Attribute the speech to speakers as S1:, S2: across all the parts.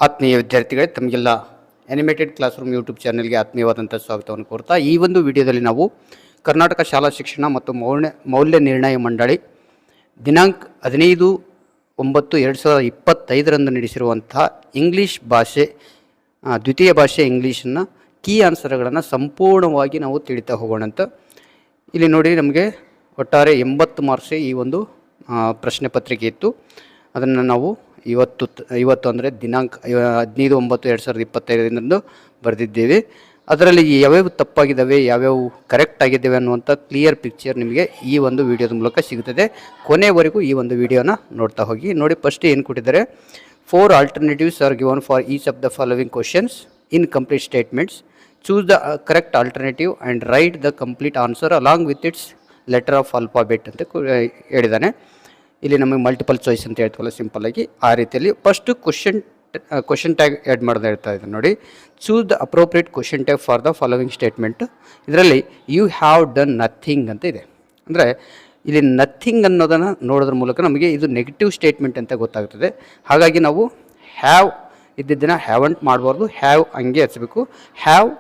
S1: ಆತ್ಮೀಯ ವಿದ್ಯಾರ್ಥಿಗಳೇ, ತಮಗೆಲ್ಲ ಅನಿಮೇಟೆಡ್ ಕ್ಲಾಸ್ ರೂಮ್ ಯೂಟ್ಯೂಬ್ ಚಾನಲ್ಗೆ ಆತ್ಮೀಯವಾದಂಥ ಸ್ವಾಗತವನ್ನು ಕೋರ್ತಾ ಈ ಒಂದು ವಿಡಿಯೋದಲ್ಲಿ ನಾವು ಕರ್ನಾಟಕ ಶಾಲಾ ಶಿಕ್ಷಣ ಮತ್ತು ಮೌಲ್ಯ ನಿರ್ಣಯ ಮಂಡಳಿ ದಿನಾಂಕ 15/9/2025 ನಡೆಸಿರುವಂತಹ ಇಂಗ್ಲೀಷ್ ಭಾಷೆ ದ್ವಿತೀಯ ಭಾಷೆ ಇಂಗ್ಲೀಷನ್ನು ಕೀ ಆನ್ಸರ್ಗಳನ್ನು ಸಂಪೂರ್ಣವಾಗಿ ನಾವು ತಿಳಿತಾ ಹೋಗೋಣ ಅಂತ. ಇಲ್ಲಿ ನೋಡಿ, ನಮಗೆ ಒಟ್ಟಾರೆ 80 ಮಾರ್ಕ್ಸ್ ಈ ಒಂದು ಪ್ರಶ್ನೆ ಪತ್ರಿಕೆ ಇತ್ತು. ಅದನ್ನು ನಾವು ಇವತ್ತು ಅಂದರೆ ದಿನಾಂಕ 15/9/2025 ಬರೆದಿದ್ದೇವೆ. ಅದರಲ್ಲಿ ಯಾವ್ಯಾವ ತಪ್ಪಾಗಿದ್ದಾವೆ, ಯಾವ್ಯಾವ ಕರೆಕ್ಟ್ ಆಗಿದ್ದಾವೆ ಅನ್ನುವಂಥ ಕ್ಲಿಯರ್ ಪಿಕ್ಚರ್ ನಿಮಗೆ ಈ ಒಂದು ವಿಡಿಯೋದ ಮೂಲಕ ಸಿಗುತ್ತದೆ. ಕೊನೆಯವರೆಗೂ ಈ ಒಂದು ವಿಡಿಯೋನ ನೋಡ್ತಾ ಹೋಗಿ. ನೋಡಿ, ಫಸ್ಟ್ ಏನು ಕೊಟ್ಟಿದ್ದಾರೆ, 4 alternatives are given for each of the following questions in complete statements. Choose the correct alternative and write the complete answer along with its letter of alphabet ಅಂತ ಹೇಳಿದ್ದಾನೆ. ಇಲ್ಲಿ ನಮಗೆ ಮಲ್ಟಿಪಲ್ ಚಾಯ್ಸ್ ಅಂತ ಹೇಳ್ತೀವಲ್ಲ, ಸಿಂಪಲ್ಲಾಗಿ ಆ ರೀತಿಯಲ್ಲಿ ಫಸ್ಟ್ ಕ್ವಶನ್ ಟ್ಯಾಗ್ ಆ್ಯಡ್ ಮಾಡೋದು ಹೇಳ್ತಾ ಇದ್ದಾರೆ. ನೋಡಿ, choose the appropriate question tag for the following statement. ಇದರಲ್ಲಿ ಯು ಹ್ಯಾವ್ ಡನ್ ನಥಿಂಗ್ ಅಂತ ಇದೆ. ಅಂದರೆ ಇಲ್ಲಿ ನಥಿಂಗ್ ಅನ್ನೋದನ್ನು ನೋಡೋದ್ರ ಮೂಲಕ ನಮಗೆ ಇದು ನೆಗೆಟಿವ್ ಸ್ಟೇಟ್ಮೆಂಟ್ ಅಂತ ಗೊತ್ತಾಗ್ತದೆ. ಹಾಗಾಗಿ ನಾವು ಹ್ಯಾವ್ ಇದ್ದಿದ್ದನ್ನು ಹ್ಯಾವಂಟ್ ಮಾಡಬಾರ್ದು, ಹ್ಯಾವ್ ಹಂಗೆ ಹಚ್ಚಬೇಕು. ಹ್ಯಾವ್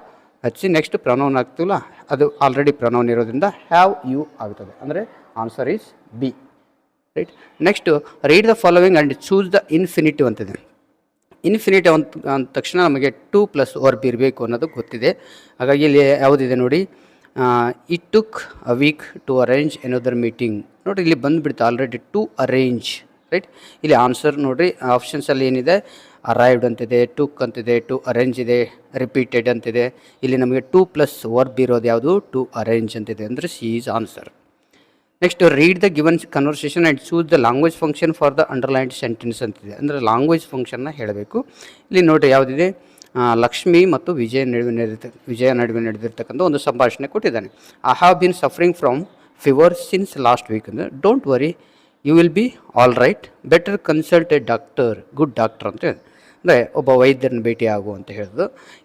S1: ಹಚ್ಚಿ ನೆಕ್ಸ್ಟ್ ಪ್ರನೌನ್ ಆಗ್ತೀವಲ್ಲ, ಅದು ಆಲ್ರೆಡಿ ಪ್ರನೌನ್ ಇರೋದ್ರಿಂದ ಹ್ಯಾವ್ ಯು ಆಗ್ತದೆ. ಅಂದರೆ answer is B. Right. Next, read the following and choose the infinitive ಅಂತಿದೆ. ಇನ್ಫಿನಿಟಿವ್ ಅಂದ ತಕ್ಷಣ ನಮಗೆ 2+ ವರ್ಬ್ ಇರಬೇಕು ಅನ್ನೋದು ಗೊತ್ತಿದೆ. ಹಾಗಾಗಿ ಇಲ್ಲಿ ಯಾವುದಿದೆ ನೋಡಿ, it took a week to arrange another meeting. ನೋಡಿರಿ, ಇಲ್ಲಿ ಬಂದುಬಿಡ್ತು ಆಲ್ರೆಡಿ ಟು ಅರೇಂಜ್. ರೈಟ್. ಇಲ್ಲಿ ಆನ್ಸರ್ ನೋಡಿರಿ, ಆಪ್ಷನ್ಸಲ್ಲಿ ಏನಿದೆ, ಅರೈವ್ಡ್ ಅಂತಿದೆ, ಟುಕ್ ಅಂತಿದೆ, ಟು ಅರೇಂಜ್ ಇದೆ, ರಿಪೀಟೆಡ್ ಅಂತಿದೆ. ಇಲ್ಲಿ ನಮಗೆ 2+ ವರ್ಬ್ ಇರೋದು ಯಾವುದು, ಟು ಅರೇಂಜ್ ಅಂತಿದೆ. ಅಂದರೆ C is answer. Next, read the given conversation and choose the language function for the underlined sentence ಅಂತಿದೆ. ಅಂದರೆ ಲ್ಯಾಂಗ್ವೇಜ್ ಫಂಕ್ಷನ್ನ ಹೇಳಬೇಕು. ಇಲ್ಲಿ ನೋಡಿರಿ ಯಾವುದಿದೆ, ಲಕ್ಷ್ಮಿ ಮತ್ತು ವಿಜಯ ನಡುವೆ ನಡೆದಿರ್ತಕ್ಕಂಥ ಒಂದು ಸಂಭಾಷಣೆ ಕೊಟ್ಟಿದ್ದಾನೆ. I have been suffering from fever since last week. ಅಂದರೆ don't worry, you will be all right, better consult a doctor, good doctor ಅಂತ ಹೇಳಿ. ಅಂದರೆ ಒಬ್ಬ ವೈದ್ಯರನ್ನ ಭೇಟಿ ಆಗು ಅಂತ ಹೇಳೋದು.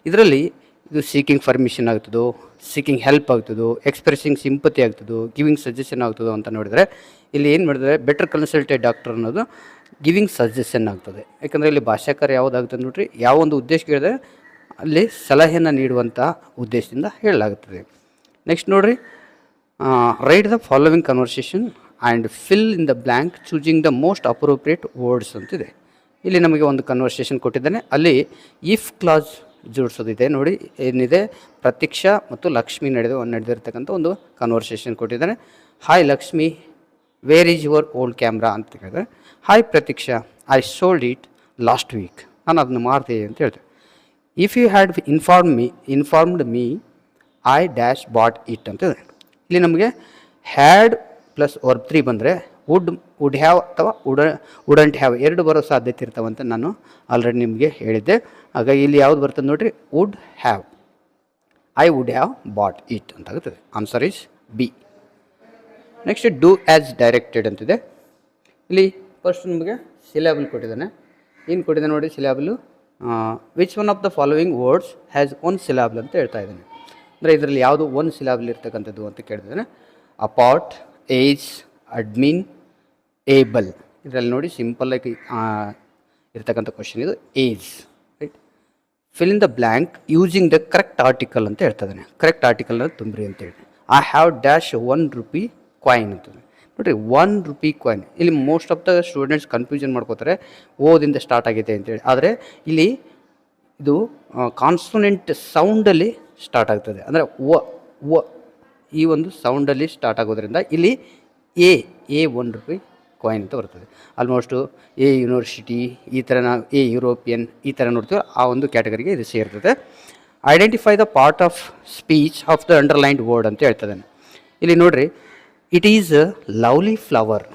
S1: ಇದರಲ್ಲಿ ಇದು ಸೀಕಿಂಗ್ ಪರ್ಮಿಷನ್ ಆಗ್ತದೋ, ಸೀಕಿಂಗ್ ಹೆಲ್ಪ್ ಆಗ್ತದೋ, ಎಕ್ಸ್ಪ್ರೆಸಿಂಗ್ ಸಿಂಪತಿ ಆಗ್ತದೋ, ಗಿವಿಂಗ್ ಸಜೆಷನ್ ಆಗ್ತದೋ ಅಂತ ನೋಡಿದರೆ ಇಲ್ಲಿ ಏನು ಮಾಡಿದರೆ ಬೆಟರ್ ಕನ್ಸಲ್ಟೆಡ್ ಡಾಕ್ಟರ್ ಅನ್ನೋದು ಗಿವಿಂಗ್ ಸಜೆಷನ್ ಆಗ್ತದೆ. ಯಾಕಂದರೆ ಇಲ್ಲಿ ಭಾಷಾಕಾರ ಯಾವುದಾಗ್ತದೆ ನೋಡಿರಿ, ಯಾವ ಒಂದು ಉದ್ದೇಶಕ್ಕೆ ಹೇಳಿದ್ರೆ ಅಲ್ಲಿ ಸಲಹೆಯನ್ನು ನೀಡುವಂಥ ಉದ್ದೇಶದಿಂದ ಹೇಳಲಾಗುತ್ತದೆ. ನೆಕ್ಸ್ಟ್ ನೋಡಿರಿ, right the following conversation and fill in the blank choosing the most appropriate words ಅಂತಿದೆ. ಇಲ್ಲಿ ನಮಗೆ ಒಂದು ಕನ್ವರ್ಸೇಷನ್ ಕೊಟ್ಟಿದ್ದಾನೆ. ಅಲ್ಲಿ ಇಫ್ ಕ್ಲಾಸ್ ಜೋಡಿಸೋದಿದೆ. ನೋಡಿ, ಏನಿದೆ, ಪ್ರತೀಕ್ಷಾ ಮತ್ತು ಲಕ್ಷ್ಮಿ ನಡೆದಿರ್ತಕ್ಕಂಥ ಒಂದು ಕನ್ವರ್ಸೇಷನ್ ಕೊಟ್ಟಿದ್ದಾನೆ. Hi Lakshmi, where is your old camera ಅಂತ ಹೇಳಿದ್ರೆ, hi Pratiksha, I sold it last week. ನಾನು ಅದನ್ನು ಮಾರಿದೆ ಅಂತ ಹೇಳ್ತೆ. If you had informed me I dash bought it ಅಂತ ಇದೆ. ಇಲ್ಲಿ ನಮಗೆ ಹ್ಯಾಡ್ ಪ್ಲಸ್ ವರ್ಬ್ 3 ಬಂದರೆ ವುಡ್ ಹ್ಯಾವ್ ಅಥವಾ ವುಡಂಟ್ ಹ್ಯಾವ್ ಎರಡು ಬರೋ ಸಾಧ್ಯತೆ ಇರ್ತಾವಂತ ನಾನು ಆಲ್ರೆಡಿ ನಿಮಗೆ ಹೇಳಿದ್ದೆ. ಹಾಗಾಗಿ ಇಲ್ಲಿ ಯಾವ್ದು ಬರ್ತದೆ ನೋಡಿರಿ, would have, I would have bought it ಅಂತ ಆಗುತ್ತದೆ. Answer is B. Next, do as directed ಅಂತಿದೆ. ಇಲ್ಲಿ ಫಸ್ಟ್ ನಮಗೆ ಸಿಲೆಬಲ್ ಕೊಟ್ಟಿದ್ದಾನೆ. ಏನು ಕೊಟ್ಟಿದ್ದಾನೆ ನೋಡಿ, syllable which one of the following words has 1 syllable ಅಂತ ಹೇಳ್ತಾ ಇದ್ದಾನೆ. ಅಂದರೆ ಇದರಲ್ಲಿ ಯಾವುದು 1 ಸಿಲೆಬಲ್ ಇರ್ತಕ್ಕಂಥದ್ದು ಅಂತ ಕೇಳ್ತಿದ್ದಾನೆ. Apart, age, admin, able. ಇದರಲ್ಲಿ ನೋಡಿ ಸಿಂಪಲ್ಲಾಗಿ ಇರ್ತಕ್ಕಂಥ ಕ್ವಶನ್ ಇದು, age. Right. Fill in the blank using the correct article ಅಂತ ಹೇಳ್ತಿದ್ದಾನೆ. ಕರೆಕ್ಟ್ ಆರ್ಟಿಕಲ್ನ ತುಂಬ್ರಿ ಅಂತ ಹೇಳಿ. I have dash 1 rupee coin ಅಂತದೆ. ನೋಡಿರಿ, 1 ರೂಪಿ ಕಾಯಿನ್. ಇಲ್ಲಿ most of the students confusion ಮಾಡ್ಕೋತಾರೆ, ಓದಿಂದ ಸ್ಟಾರ್ಟ್ ಆಗಿದೆ ಅಂತೇಳಿ. ಆದರೆ ಇಲ್ಲಿ ಇದು ಕಾನ್ಸೋನೆಂಟ್ ಸೌಂಡಲ್ಲಿ ಸ್ಟಾರ್ಟ್ ಆಗ್ತದೆ. ಅಂದರೆ ವ ಈ ಒಂದು ಸೌಂಡಲ್ಲಿ ಸ್ಟಾರ್ಟ್ ಆಗೋದ್ರಿಂದ ಇಲ್ಲಿ ಎ 1 ರೂಪಿ ಕಾಯಿನ್ ಅಂತ ಬರ್ತದೆ. ಆಲ್ಮೋಸ್ಟು ಎ ಯೂನಿವರ್ಸಿಟಿ, ಈ ಥರ ನಾವು ಎ ಯುರೋಪಿಯನ್ ಈ ಥರ ನೋಡ್ತೀವಿ, ಆ ಒಂದು ಕ್ಯಾಟಗರಿಗೆ ಇದು ಸೇರ್ತದೆ. Identify the part of speech of the underlined word ಅಂತ ಹೇಳ್ತದೆ. ಇಲ್ಲಿ ನೋಡಿರಿ, ಇಟ್ ಈಸ್ ಲವ್ಲಿ ಫ್ಲವರ್.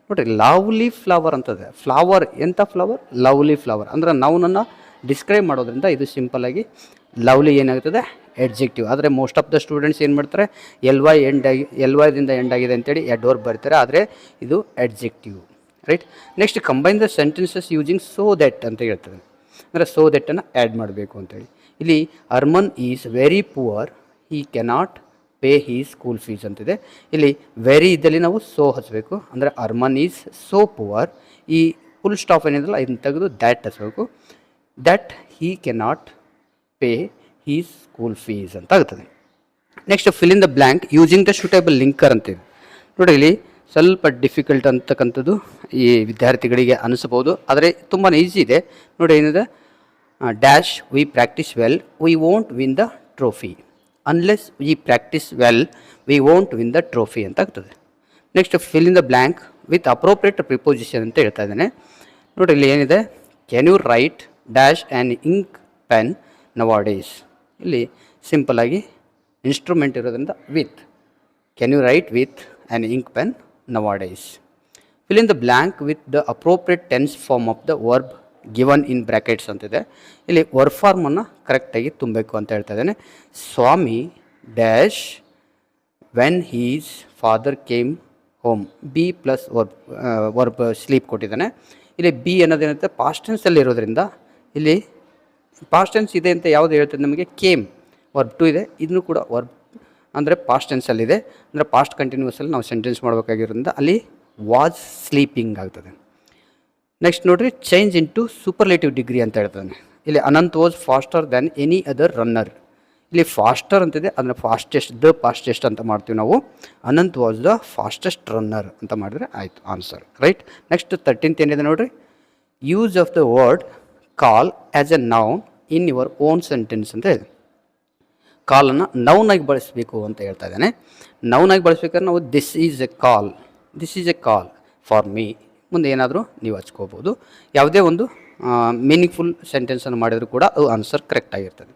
S1: ನೋಡಿರಿ, ಲವ್ಲಿ ಫ್ಲವರ್ ಅಂತದೆ. ಫ್ಲವರ್ ಎಂಥ ಫ್ಲವರ್, ಲವ್ಲಿ ಫ್ಲವರ್. ಅಂದರೆ ನೌನನ್ನು ಡಿಸ್ಕ್ರೈಬ್ ಮಾಡೋದ್ರಿಂದ ಇದು ಸಿಂಪಲ್ಲಾಗಿ ಲವ್ಲಿ ಏನಾಗ್ತದೆ, ಎಡ್ಜೆಕ್ಟಿವ್. ಆದರೆ ಮೋಸ್ಟ್ ಆಫ್ ದ ಸ್ಟೂಡೆಂಟ್ಸ್ ಏನು ಮಾಡ್ತಾರೆ, ಎಲ್ ವೈದಿಂದ ಎಂಡ್ ಆಗಿದೆ ಅಂತೇಳಿ ವರ್ಬ್ ಬರ್ತಾರೆ. ಆದರೆ ಇದು adjective. Right. Next, combine the sentences using so that ಅಂತ ಹೇಳ್ತದೆ. ಅಂದರೆ ಸೋ ದಟ್ಟನ್ನು ಆ್ಯಡ್ ಮಾಡಬೇಕು ಅಂತೇಳಿ. ಇಲ್ಲಿ Arman is very poor, he cannot pay his school fees ಅಂತಿದೆ. ಇಲ್ಲಿ ವೆರಿ ಇದ್ದಲ್ಲಿ ನಾವು ಸೋ ಹಚ್ಚಬೇಕು. ಅಂದರೆ ಅರ್ಮನ್ ಈಸ್ ಸೋ ಪುವರ್. ಈ ಫುಲ್ ಸ್ಟಾಪ್ ಏನಿದೆಯಲ್ಲ ಇದನ್ನು ತೆಗೆದು ದ್ಯಾಟ್ ಹಚ್ಚಬೇಕು. That he cannot pay his school fees ಅಂತ ಆಗ್ತದೆ. Next fill in the blank using the suitable linker ಅಂತಿದೆ. ನೋಡಿ ಇಲ್ಲಿ ಸ್ವಲ್ಪ ಡಿಫಿಕಲ್ಟ್ ಅಂತಕ್ಕಂಥದ್ದು ಈ ವಿದ್ಯಾರ್ಥಿಗಳಿಗೆ ಅನಿಸ್ಬೋದು, ಆದರೆ ತುಂಬಾ ಈಸಿ ಇದೆ. ನೋಡಿ ಏನಿದೆ, dash we practise well we won't win the trophy, unless we practise well we won't win the trophy ಅಂತ ಆಗ್ತದೆ. Next fill in the blank with appropriate preposition ಅಂತ ಹೇಳ್ತಾ ಇದ್ದಾನೆ. ನೋಡಿ ಇಲ್ಲಿ ಏನಿದೆ, can you write dash an ink pen nowadays. ಇಲ್ಲಿ simple ಆಗಿ ಇನ್ಸ್ಟ್ರೂಮೆಂಟ್ ಇರೋದ್ರಿಂದ with, can you write with an ink pen nowadays. Fill in the blank with the appropriate tense form of the verb given in brackets ಅಂತಿದೆ. ಇಲ್ಲಿ verb ಫಾರ್ಮನ್ನು ಕರೆಕ್ಟಾಗಿ ತುಂಬಬೇಕು ಅಂತ ಹೇಳ್ತಾ ಇದ್ದಾನೆ. Swami dash when his father came home, be plus verb sleep ಕೊಟ್ಟಿದ್ದಾನೆ. ಇಲ್ಲಿ ಬಿ ಅನ್ನೋದೇನಂತೆ ಪಾಸ್ಟ್ ಟೆನ್ಸಲ್ಲಿ ಇರೋದ್ರಿಂದ ಇಲ್ಲಿ ಪಾಸ್ಟ್ ಟೆನ್ಸ್ ಇದೆ ಅಂತ ಯಾವುದು ಹೇಳ್ತದೆ ನಮಗೆ, ಕೇಮ್ ವರ್ಬ್ ಟು ಇದೆ, ಇದನ್ನು ಕೂಡ ವರ್ಬ್ ಅಂದರೆ ಪಾಸ್ಟ್ ಟೆನ್ಸಲ್ಲಿದೆ, ಅಂದರೆ ಪಾಸ್ಟ್ ಕಂಟಿನ್ಯೂಸಲ್ಲಿ ನಾವು ಸೆಂಟೆನ್ಸ್ ಮಾಡಬೇಕಾಗಿರೋದ್ರಿಂದ ಅಲ್ಲಿ ವಾಸ್ ಸ್ಲೀಪಿಂಗ್ ಆಗ್ತದೆ. ನೆಕ್ಸ್ಟ್ ನೋಡಿರಿ, ಚೇಂಜ್ ಇಂಟು ಸೂಪರ್ಲೇಟಿವ್ ಡಿಗ್ರಿ ಅಂತ ಹೇಳ್ತಾನೆ. ಇಲ್ಲಿ Anant was faster than any other runner. ಇಲ್ಲಿ ಫಾಸ್ಟರ್ ಅಂತಿದೆ, ಅದನ್ನು ಫಾಸ್ಟೆಸ್ಟ್ ಅಂತ ಮಾಡ್ತೀವಿ ನಾವು. Anant was the fastest runner ಅಂತ ಮಾಡಿದ್ರೆ ಆಯಿತು ಆನ್ಸರ್, ರೈಟ್. ನೆಕ್ಸ್ಟ್ 13th ಏನಿದೆ ನೋಡಿರಿ, use of the word call as a noun in your own sentence ಅಂತ ಇದೆ. ಕಾಲನ್ನು ನೌನಾಗಿ ಬಳಸಬೇಕು ಅಂತ ಹೇಳ್ತಾ ಇದ್ದಾನೆ. ನೌನಾಗಿ ಬಳಸ್ಬೇಕಾದ್ರೆ ನಾವು this is A call for me ಮುಂದೆ ಏನಾದರೂ ನೀವು ಹಚ್ಕೋಬೋದು. ಯಾವುದೇ ಒಂದು ಮೀನಿಂಗ್ಫುಲ್ ಸೆಂಟೆನ್ಸನ್ನು ಮಾಡಿದರೂ ಕೂಡ ಅದು ಆನ್ಸರ್ ಕರೆಕ್ಟ್ ಆಗಿರ್ತದೆ.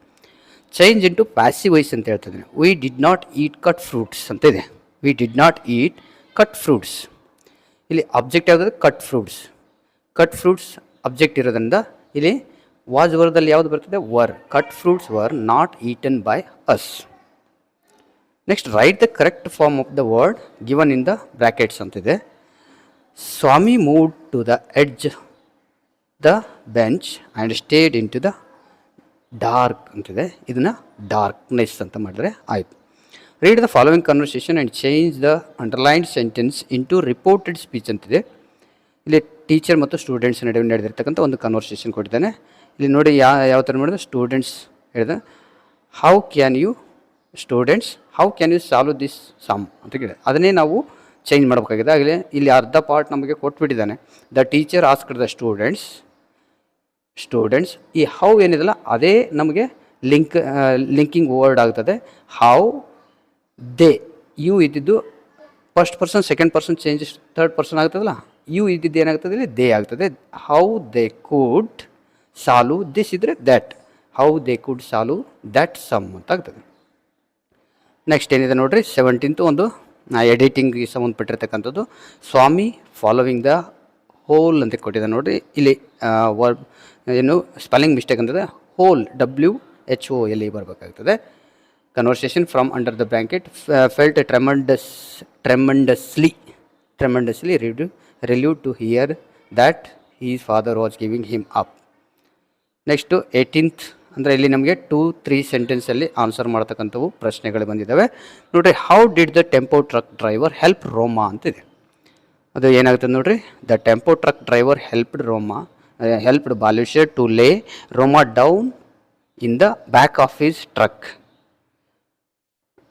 S1: ಚೇಂಜ್ ಇಂಟು ಪ್ಯಾಸಿವ್ ವಾಯ್ಸ್ ಅಂತ ಹೇಳ್ತಿದ್ದೀನಿ. We did not eat cut fruits ಅಂತ ಇದೆ. We did not eat cut fruits. ಇಲ್ಲಿ ಅಬ್ಜೆಕ್ಟ್ ಯಾವುದಾದ್ರೆ ಕಟ್ ಫ್ರೂಟ್ಸ್ ಅಬ್ಜೆಕ್ಟ್ ಇರೋದ್ರಿಂದ ಇಲ್ಲಿ ವಾಸ್ ವರ್ದಲ್ಲಿ ಯಾವುದು ಬರ್ತದೆ, cut fruits were not eaten by us. Next write the correct form of the word given in the brackets ಅಂತಿದೆ. Swami move to the edge the bench and stayed in to the dark ಅಂತಿದೆ. ಇದನ್ನು darkness ಅಂತ ಮಾಡಿದ್ರೆ ಆಯಿತು. Read the following conversation and change the underlined sentence into reported speech ಅಂತಿದೆ. ಇಲ್ಲಿ teacher ಮತ್ತು students ನಡುವೆ ನಡೆದಿರ್ತಕ್ಕಂಥ ಒಂದು ಕನ್ವರ್ಸೇಷನ್ ಕೊಟ್ಟಿದ್ದಾನೆ. ಇಲ್ಲಿ ನೋಡಿ ಯಾವ ಥರ ಮಾಡಿದ್ರೆ, ಸ್ಟೂಡೆಂಟ್ಸ್ ಹೇಳಿದ how can you solve this sum ಅಂತ ಕೇಳಿದೆ. ಅದನ್ನೇ ನಾವು ಚೇಂಜ್ ಮಾಡಬೇಕಾಗಿದೆ. ಆಗಲೇ ಇಲ್ಲಿ ಅರ್ಧ ಪಾರ್ಟ್ ನಮಗೆ ಕೊಟ್ಬಿಟ್ಟಿದ್ದಾನೆ. The teacher asked the students ಈ ಹೌ ಏನಿದೆಲ್ಲ ಅದೇ ನಮಗೆ ಲಿಂಕಿಂಗ್ ವರ್ಡ್ ಆಗ್ತದೆ. ಹೌ ದೇ, ಯು ಇದ್ದಿದ್ದು first person, second person changes third person ಆಗ್ತದಲ್ಲ, ಯು ಇದ್ದಿದ್ದು ಏನಾಗ್ತದೆ ಇಲ್ಲಿ ದೇ ಆಗ್ತದೆ. How they could solve this ಇದ್ದರೆ that, how they could solve that sum ಅಂತ ಆಗ್ತದೆ. ನೆಕ್ಸ್ಟ್ ಏನಿದೆ ನೋಡಿರಿ, 17th ಒಂದು ಎಡಿಟಿಂಗ್ಗೆ ಸಂಬಂಧಪಟ್ಟಿರ್ತಕ್ಕಂಥದ್ದು. ಸ್ವಾಮಿ ಫಾಲೋವಿಂಗ್ ದ ಹೋಲ್ ಅಂತ ಕೊಟ್ಟಿದೆ ನೋಡಿರಿ. ಇಲ್ಲಿ ವರ್ಬ್ ಏನು ಸ್ಪೆಲ್ಲಿಂಗ್ ಮಿಸ್ಟೇಕ್ ಅಂತದೆ, ಹೋಲ್ WHOLE ಬರಬೇಕಾಗ್ತದೆ. Conversation from under the blanket felt tremendously relieved to hear that his father was giving him up. Next 18th ಅಂದರೆ ಇಲ್ಲಿ ನಮಗೆ 2-3 ಸೆಂಟೆನ್ಸಲ್ಲಿ ಆನ್ಸರ್ ಮಾಡ್ತಕ್ಕಂಥವು ಪ್ರಶ್ನೆಗಳು ಬಂದಿದ್ದಾವೆ ನೋಡಿರಿ. How did the tempo truck driver help Roma ಅಂತಿದೆ. ಅದು ಏನಾಗ್ತದೆ ನೋಡಿರಿ, the tempo truck driver helped Baleshwar to lay Roma down in the back of his truck.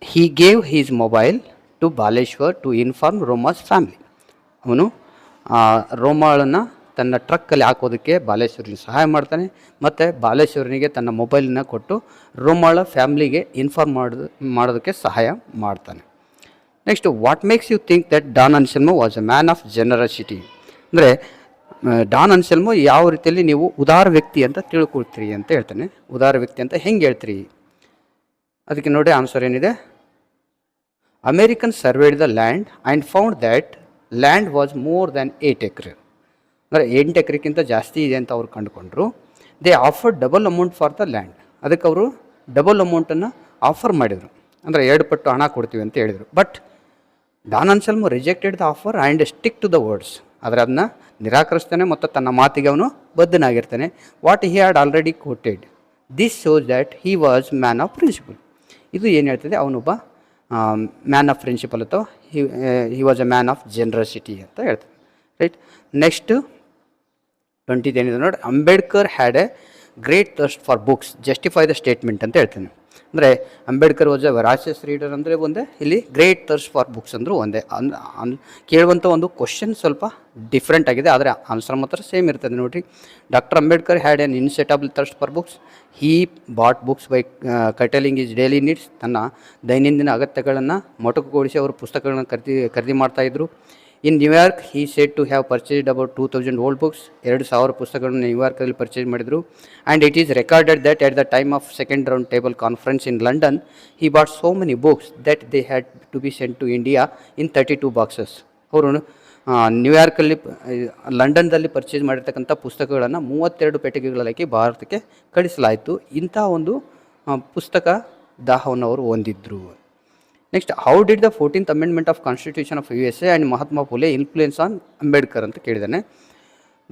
S1: He gave his mobile to Baleshwar to inform Roma's family. ಅವನು ರೋಮಾಳನ್ನು ತನ್ನ ಟ್ರಕ್ಕಲ್ಲಿ ಹಾಕೋದಕ್ಕೆ ಬಾಲೇಶ್ವರಿಗೆ ಸಹಾಯ ಮಾಡ್ತಾನೆ, ಮತ್ತು ಬಾಲೇಶ್ವರನಿಗೆ ತನ್ನ ಮೊಬೈಲನ್ನ ಕೊಟ್ಟು ರೋಮಾಳ ಫ್ಯಾಮ್ಲಿಗೆ ಇನ್ಫಾರ್ಮ್ ಮಾಡೋದಕ್ಕೆ ಸಹಾಯ ಮಾಡ್ತಾನೆ. Next, what makes you think that Don Anselmo was a man of generosity. ಅಂದರೆ ಡಾನ್ ಅನ್ಸೆಲ್ಮೋ ಯಾವ ರೀತಿಯಲ್ಲಿ ನೀವು ಉದಾರ ವ್ಯಕ್ತಿ ಅಂತ ತಿಳ್ಕೊಳ್ತೀರಿ ಅಂತ ಹೇಳ್ತಾನೆ. ಉದಾರ ವ್ಯಕ್ತಿ ಅಂತ ಹೆಂಗೆ ಹೇಳ್ತೀರಿ ಅದಕ್ಕೆ ನೋಡಿ ಆನ್ಸರ್ ಏನಿದೆ, American surveyed the land and found that land was more than 8 acres. ಅಂದರೆ 8 acreಕ್ಕಿಂತ ಜಾಸ್ತಿ ಇದೆ ಅಂತ ಅವ್ರು ಕಂಡುಕೊಂಡ್ರು. They offer double amount for the land. ಅದಕ್ಕೆ ಅವರು ಡಬಲ್ ಅಮೌಂಟನ್ನು ಆಫರ್ ಮಾಡಿದರು, ಅಂದರೆ 2 ಪಟ್ಟು ಹಣ ಕೊಡ್ತೀವಿ ಅಂತ ಹೇಳಿದರು. But Don Anselmo rejected the offer and stick to the words. ಆದರೆ ಅದನ್ನ ನಿರಾಕರಿಸ್ತಾನೆ ಮತ್ತು ತನ್ನ ಮಾತಿಗೆ ಅವನು ಬದ್ಧನಾಗಿರ್ತಾನೆ. What he had already quoted. This shows that he was man of principle. ಇದು ಏನು ಹೇಳ್ತದೆ, ಅವನೊಬ್ಬ ಮ್ಯಾನ್ ಆಫ್ ಪ್ರಿನ್ಸಿಪಲ್ ಅಥವಾ he was a man of generosity ಅಂತ ಹೇಳ್ತಾರೆ, ರೈಟ್. ನೆಕ್ಸ್ಟ್ 20th ಏನಿದೆ ನೋಡಿ, Ambedkar had a great thirst for books justify the statement ಅಂತ ಹೇಳ್ತೇನೆ. ಅಂದರೆ ಅಂಬೇಡ್ಕರ್ ವಾಸ್ ಎ ವರಾಸಿಯಸ್ ರೀಡರ್ ಅಂದರೆ ಒಂದೇ, ಇಲ್ಲಿ ಗ್ರೇಟ್ ಥರ್ಸ್ಟ್ ಫಾರ್ ಬುಕ್ಸ್ ಅಂದರೂ ಒಂದೇ. ಕೇಳುವಂಥ ಒಂದು ಕ್ವಶನ್ ಸ್ವಲ್ಪ ಡಿಫ್ರೆಂಟ್ ಆಗಿದೆ, ಆದರೆ ಆನ್ಸರ್ ಮಾತ್ರ ಸೇಮ್ ಇರ್ತದೆ ನೋಡಿರಿ. Doctor Ambedkar had an insatiable thirst for books. He bought books by curtailing is daily needs. ತನ್ನ ದೈನಂದಿನ ಅಗತ್ಯಗಳನ್ನು ಮೊಟಕುಗೊಳಿಸಿ ಅವರು ಪುಸ್ತಕಗಳನ್ನು ಖರೀದಿ ಮಾಡ್ತಾಯಿದ್ರು. In New York he said to have purchased about 2000 old books. 2000 ಪುಸ್ತಕಗಳನ್ನು ನ್ಯೂಯಾರ್ಕಲ್ಲಿ ಪರ್ಚೇಸ್ ಮಾಡಿದರು. And it is recorded that at the time of second round table conference in London he bought so many books that they had to be sent to India in 32 boxes. ಅವರು ನ್ಯೂಯಾರ್ಕಲ್ಲಿ ಲಂಡನ್ದಲ್ಲಿ purchase ಮಾಡಿರ್ತಕ್ಕಂಥ ಪುಸ್ತಕಗಳನ್ನು 32 ಪೆಟ್ಟಿಗೆಗಳಲ್ಲಿ ಭಾರತಕ್ಕೆ ಕಳಿಸಲಾಯಿತು. ಇಂಥ ಒಂದು ಪುಸ್ತಕ ದಾಹವನ್ನು ಅವರು ಹೊಂದಿದ್ದರು. Next, how did the 14th amendment of constitution of USA and Mahatma Phule influence on Ambedkar ಅಂತ ಕೇಳಿದ್ದಾನೆ.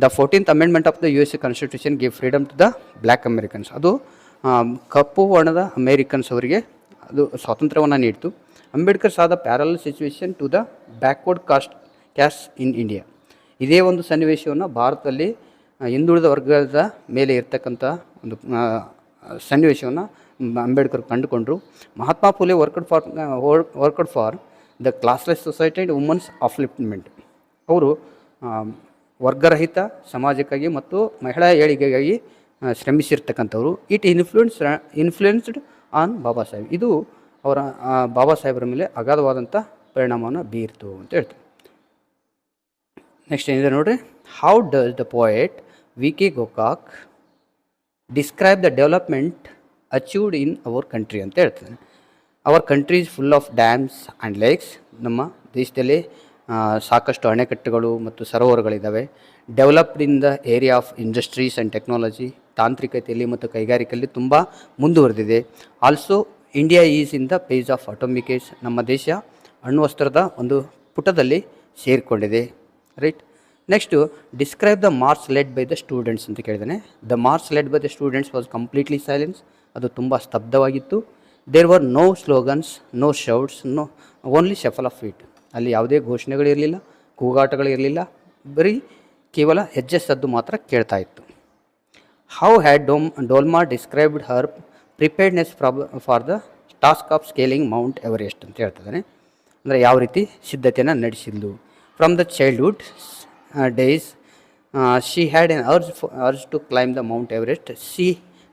S1: The 14th amendment of the USA constitution give freedom to the black Americans. ಅದು ಕಪ್ಪು ವರ್ಣದ ಅಮೇರಿಕನ್ಸ್ ಅವರಿಗೆ ಅದು ಸ್ವಾತಂತ್ರ್ಯವನ್ನು ನೀಡಿತು. Ambedkar saw the parallel situation to the backward caste in India. ಇದೇ ಒಂದು ಸನ್ನಿವೇಶವನ್ನು ಭಾರತದಲ್ಲಿ ಹಿಂದುಳಿದ ವರ್ಗದ ಮೇಲೆ ಇರ್ತಕ್ಕಂಥ ಒಂದು ಸನ್ನಿವೇಶವನ್ನು ಅಂಬೇಡ್ಕರ್ ಕಂಡುಕೊಂಡರು. Mahatma Phule worked for the classless society and women's upliftment. ಅವರು ವರ್ಗರಹಿತ ಸಮಾಜಕ್ಕಾಗಿ ಮತ್ತು ಮಹಿಳಾ ಏಳಿಗೆಗಾಗಿ ಶ್ರಮಿಸಿರ್ತಕ್ಕಂಥವ್ರು. It influenced on Baba Saheb. ಇದು ಅವರ ಬಾಬಾ ಸಾಹೇಬರ ಮೇಲೆ ಅಗಾಧವಾದಂಥ ಪರಿಣಾಮವನ್ನು ಬೀರ್ತು ಅಂತ ಹೇಳ್ತಾರೆ. ನೆಕ್ಸ್ಟ್ ಏನಿದೆ ನೋಡಿರಿ, how does the poet V K. Gokak describe the development achieved in our country ಅಂತ ಹೇಳ್ತಾರೆ. Our country is full of dams and lakes. ನಮ್ಮ ದೇಶದಲ್ಲಿ ಸಾಕಷ್ಟು ಅಣೆಕಟ್ಟುಗಳು ಮತ್ತು ಸರೋವರಗಳಿದ್ದಾವೆ. Developed in the area of industries and technology. ತಾಂತ್ರಿಕತೆಯಲ್ಲಿ ಮತ್ತು ಕೈಗಾರಿಕೆಯಲ್ಲಿ ತುಂಬ ಮುಂದುವರೆದಿದೆ. Also India is in the page of atomic age. ನಮ್ಮ ದೇಶ ಅಣ್ವಸ್ತ್ರದ ಒಂದು ಪುಟದಲ್ಲಿ ಸೇರಿಕೊಂಡಿದೆ. Right. Next, describe the march led by the students ಅಂತ ಕೇಳಿದ್ದಾನೆ. The march led by the students was completely silence. ಅದು ತುಂಬ ಸ್ತಬ್ಧವಾಗಿತ್ತು. There were no slogans, no shouts, no only shuffle of feet. ಅಲ್ಲಿ ಯಾವುದೇ ಘೋಷಣೆಗಳಿರಲಿಲ್ಲ, ಕೂಗಾಟಗಳಿರಲಿಲ್ಲ, ಬರೀ ಕೇವಲ ಹೆಜ್ಜೆ ಸದ್ದು ಮಾತ್ರ ಕೇಳ್ತಾ ಇತ್ತು. How had Dolma described her preparedness for the task of scaling Mount Everest ಅಂತ ಹೇಳ್ತಿದ್ದಾನೆ. ಅಂದರೆ ಯಾವ ರೀತಿ ಸಿದ್ಧತೆಯನ್ನು ನಡೆಸಿದ್ಲು. From the childhood days she had an urge to climb the Mount Everest. She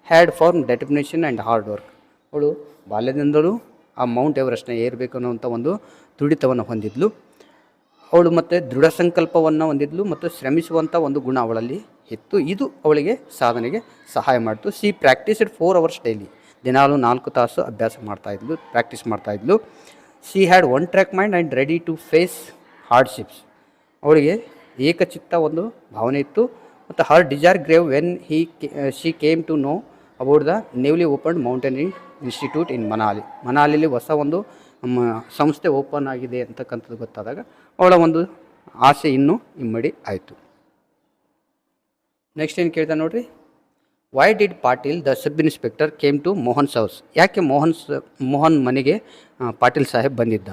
S1: had firm determination and hard work. ಅವಳು ಬಾಲ್ಯದಿಂದಲೂ ಆ ಮೌಂಟ್ ಎವರೆಸ್ಟ್ನ ಏರಬೇಕು ಅನ್ನುವಂಥ ಒಂದು ತುಡಿತವನ್ನು ಹೊಂದಿದ್ಲು. ಅವಳು ಮತ್ತು ದೃಢ ಸಂಕಲ್ಪವನ್ನು ಹೊಂದಿದ್ಲು ಮತ್ತು ಶ್ರಮಿಸುವಂಥ ಒಂದು ಗುಣ ಅವಳಲ್ಲಿ ಇತ್ತು. ಇದು ಅವಳಿಗೆ ಸಾಧನೆಗೆ ಸಹಾಯ ಮಾಡಿತು. She practised 4 hours daily. ದಿನಾಲು 4 ತಾಸು ಅಭ್ಯಾಸ ಮಾಡ್ತಾಯಿದ್ಲು, ಪ್ರಾಕ್ಟೀಸ್ ಮಾಡ್ತಾಯಿದ್ಲು. She had one track mind and ready to face hardships. ಅವಳಿಗೆ ಏಕಚಿತ್ತ ಒಂದು ಭಾವನೆ ಇತ್ತು. ಮತ್ತು her desire grew when she came to know about the newly opened mountaineering institute in Manali. ಮನಾಲಿಲಿ ಹೊಸ ಒಂದು ಸಂಸ್ಥೆ ಓಪನ್ ಆಗಿದೆ ಅಂತಕ್ಕಂಥದ್ದು ಗೊತ್ತಾದಾಗ ಅವಳ ಒಂದು ಆಸೆ ಇನ್ನೂ ಇಮ್ಮಡಿ ಆಯಿತು. ನೆಕ್ಸ್ಟ್ ಏನು ಕೇಳ್ತಾ ನೋಡ್ರಿ, why did Patil the sub inspector came to Mohan's house. ಯಾಕೆ ಮೋಹನ್ ಮನೆಗೆ ಪಾಟೀಲ್ ಸಾಹೇಬ್ ಬಂದಿದ್ದ.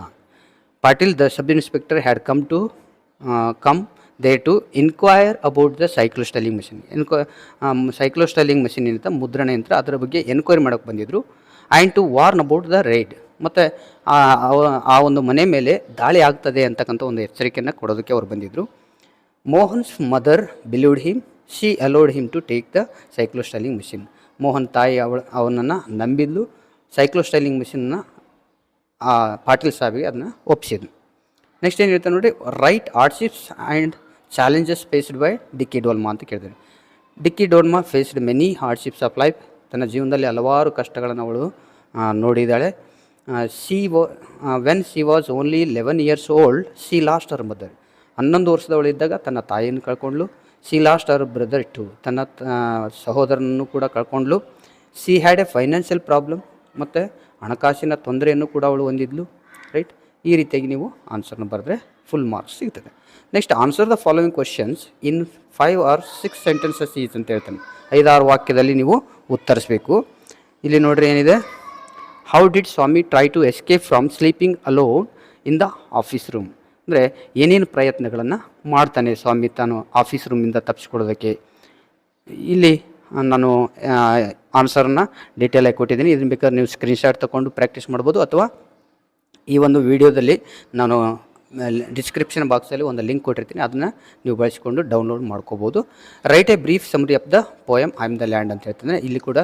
S1: Patil the sub inspector had come there to inquire about the cyclostylling machine. cyclostylling machine ಅಂತ ಮುದ್ರಣ ಯಂತ್ರ, ಅದರ ಬಗ್ಗೆ ಎನ್ಕ್ವೈರಿ ಮಾಡೋಕ್ಕೆ ಬಂದಿದ್ದರು. And to warn about the raid. ಮತ್ತು ಆ ಒಂದು ಮನೆ ಮೇಲೆ ದಾಳಿ ಆಗ್ತದೆ ಅಂತಕ್ಕಂಥ ಒಂದು ಎಚ್ಚರಿಕೆಯನ್ನು ಕೊಡೋದಕ್ಕೆ ಅವ್ರು ಬಂದಿದ್ದರು. Mohan's mother believed him. She allowed him to take the cyclostyling machine. Mohan ತಾಯಿ ಅವನನ್ನು ನಂಬಿದ್ಲು. ಸೈಕ್ಲೋಸ್ಟೈಲಿಂಗ್ ಮಿಷಿನ್ನ ಪಾಟೀಲ್ ಸಾಹೇಬಿಗೆ ಅದನ್ನು ಒಪ್ಪಿಸಿದ್ನು. ನೆಕ್ಸ್ಟ್ ಏನು ಹೇಳ್ತಾರೆ ನೋಡಿ, write hardships and challenges faced by Dicky Dolma ಅಂತ ಕೇಳಿದ್ದಾರೆ. Dicky Dolma faced many hardships of life. ತನ್ನ ಜೀವನದಲ್ಲಿ ಹಲವಾರು ಕಷ್ಟಗಳನ್ನು ಅವಳು ನೋಡಿದ್ದಾಳೆ. When she was only 11 years old, she lost her mother. 11 ವರ್ಷದವಳಿದ್ದಾಗ ತನ್ನ ತಾಯಿಯನ್ನು ಕಳ್ಕೊಂಡ್ಳು. She lost her brother too. ತನ್ನ ಸಹೋದರನನ್ನು ಕೂಡ ಕಳ್ಕೊಂಡ್ಳು. She had a financial problem. ಮತ್ತು ಹಣಕಾಸಿನ ತೊಂದರೆಯನ್ನು ಕೂಡ ಅವಳು ಹೊಂದಿದ್ಲು. ರೈಟ್. ಈ ರೀತಿಯಾಗಿ ನೀವು ಆನ್ಸರ್ನ ಬರೆದ್ರೆ ಫುಲ್ ಮಾರ್ಕ್ಸ್ ಸಿಗ್ತದೆ. Next, answer the following questions in 5 or 6 sentences is ಅಂತ ಹೇಳ್ತಾನೆ. 5-6 ವಾಕ್ಯದಲ್ಲಿ ನೀವು ಉತ್ತರಿಸಬೇಕು. ಇಲ್ಲಿ ನೋಡ್ರಿ ಏನಿದೆ, how did Swami try to escape from sleeping alone in the office room. ಅಂದರೆ ಏನೇನು ಪ್ರಯತ್ನಗಳನ್ನು ಮಾಡ್ತಾನೆ ಸ್ವಾಮಿ ತಾನು ಆಫೀಸ್ ರೂಮಿಂದ ತಪ್ಪಿಸ್ಕೊಡೋದಕ್ಕೆ. ಇಲ್ಲಿ ನಾನು ಆನ್ಸರ್ನ ಡೀಟೇಲಾಗಿ ಕೊಟ್ಟಿದ್ದೀನಿ. ಇದನ್ನು ಬೇಕಾದ್ರೆ ನೀವು ಸ್ಕ್ರೀನ್ಶಾಟ್ ತೊಗೊಂಡು ಪ್ರಾಕ್ಟೀಸ್ ಮಾಡ್ಬೋದು, ಅಥವಾ ಈ ಒಂದು ವಿಡಿಯೋದಲ್ಲಿ ನಾನು ಡಿಸ್ಕ್ರಿಪ್ಷನ್ ಬಾಕ್ಸಲ್ಲಿ ಒಂದು ಲಿಂಕ್ ಕೊಟ್ಟಿರ್ತೀನಿ, ಅದನ್ನು ನೀವು ಬಳಸಿಕೊಂಡು ಡೌನ್ಲೋಡ್ ಮಾಡ್ಕೋಬೋದು. Right A brief ಸಮ್ರಿ of the poem I am the land ಅಂತ ಹೇಳ್ತೀನಿ. ಇಲ್ಲಿ ಕೂಡ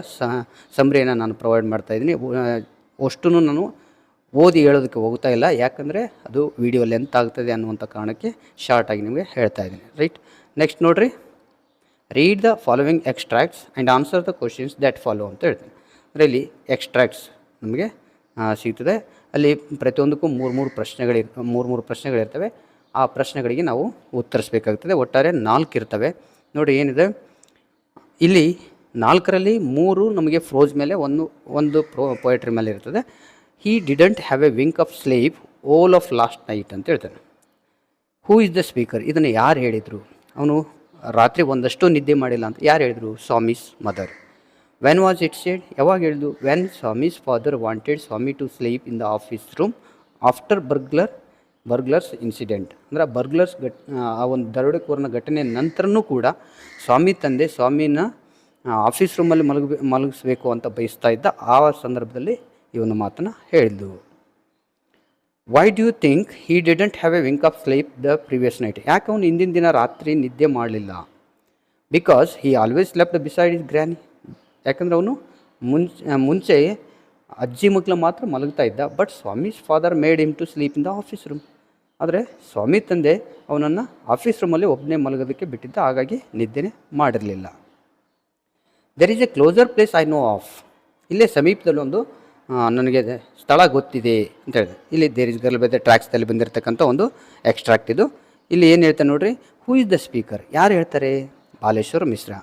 S1: ಸಮ್ರಿಯನ್ನು ನಾನು ಪ್ರೊವೈಡ್ ಮಾಡ್ತಾಯಿದ್ದೀನಿ. ಅಷ್ಟೂ ನಾನು ಓದಿ ಹೇಳೋದಕ್ಕೆ ಹೋಗ್ತಾ ಇಲ್ಲ, ಯಾಕಂದರೆ ಅದು ವಿಡಿಯೋ ಲೆಂತ್ ಆಗ್ತದೆ ಅನ್ನುವಂಥ ಕಾರಣಕ್ಕೆ ಶಾರ್ಟಾಗಿ ನಿಮಗೆ ಹೇಳ್ತಾ ಇದ್ದೀನಿ. ರೈಟ್, ನೆಕ್ಸ್ಟ್ ನೋಡಿರಿ, read the following extracts and answer the questions that follow ಅಂತ ಹೇಳ್ತೀನಿ. ಅಂದರೆ ಇಲ್ಲಿ ಎಕ್ಸ್ಟ್ರಾಕ್ಟ್ಸ್ ನಮಗೆ ಸಿಗ್ತದೆ. ಅಲ್ಲಿ ಪ್ರತಿಯೊಂದಕ್ಕೂ ಮೂರು ಪ್ರಶ್ನೆಗಳಿರ್ತವೆ. ಆ ಪ್ರಶ್ನೆಗಳಿಗೆ ನಾವು ಉತ್ತರಿಸಬೇಕಾಗ್ತದೆ. ಒಟ್ಟಾರೆ 4 ಇರ್ತವೆ. ನೋಡಿ ಏನಿದೆ ಇಲ್ಲಿ, 4ರಲ್ಲಿ 3 ನಮಗೆ ಫ್ರೋಸ್ ಮೇಲೆ, ಒಂದು ಪೊಯೆಟ್ರಿ ಮೇಲೆ ಇರ್ತದೆ. He didn't have a wink of sleep all of last night ಅಂತ ಹೇಳ್ತಾನೆ. ಹೂ ಇಸ್ ದ ಸ್ಪೀಕರ್, ಇದನ್ನು ಯಾರು ಹೇಳಿದರು? ಅವನು ರಾತ್ರಿ ಒಂದಷ್ಟು ನಿದ್ದೆ ಮಾಡಿಲ್ಲ ಅಂತ ಯಾರು ಹೇಳಿದರು? Swami's mother. When was it said, ಯಾವಾಗ ಹೇಳಿದು? When Swami's father wanted Swami to sleep in the office room after burglars incident. ಅಂದರೆ ಆ ಒಂದು ದರೋಡೆಕೋರನ ಘಟನೆ ನಂತರನೂ ಕೂಡ ಸ್ವಾಮಿ ತಂದೆ ಸ್ವಾಮಿನ ಆಫೀಸ್ ರೂಮಲ್ಲಿ ಮಲಗಿಸ್ಬೇಕು ಅಂತ ಬಯಸ್ತಾ ಇದ್ದ. ಆ ಸಂದರ್ಭದಲ್ಲಿ ಈ ಒಂದು ಮಾತನ್ನು ಹೇಳಿದ್ದು. Why do think he didn't have a wink of sleep the previous night, ಯಾಕೆ ಅವನು ಹಿಂದಿನ ದಿನ ರಾತ್ರಿ ನಿದ್ದೆ ಮಾಡಲಿಲ್ಲ? Because he always slept beside his granny, ಯಾಕಂದರೆ ಅವನು ಮುಂಚೆ ಅಜ್ಜಿ ಮಕ್ಕಳು ಮಾತ್ರ ಮಲಗ್ತಾ ಇದ್ದ. But Swami's father made him to sleep in the office room, ಆದರೆ ಸ್ವಾಮಿ ತಂದೆ ಅವನನ್ನು ಆಫೀಸ್ ರೂಮಲ್ಲಿ ಒಬ್ಬನೇ ಮಲಗೋದಕ್ಕೆ ಬಿಟ್ಟಿದ್ದ, ಹಾಗಾಗಿ ನಿದ್ದೆನೇ ಮಾಡಿರಲಿಲ್ಲ. There is a closer place I know of, ಇಲ್ಲೇ ಸಮೀಪದಲ್ಲಿ ಒಂದು ನನಗೆ ಸ್ಥಳ ಗೊತ್ತಿದೆ ಅಂತ ಹೇಳಿದೆ. ಇಲ್ಲಿ there is girl by the ಟ್ರ್ಯಾಕ್ಸ್ದಲ್ಲಿ ಬಂದಿರತಕ್ಕಂಥ ಒಂದು ಎಕ್ಸ್ಟ್ರಾಕ್ಟ್ ಇದು. ಇಲ್ಲಿ ಏನು ಹೇಳ್ತಾರೆ ನೋಡಿರಿ, ಹೂ ಇಸ್ ದ ಸ್ಪೀಕರ್, ಯಾರು ಹೇಳ್ತಾರೆ? Baleshwar Mishra.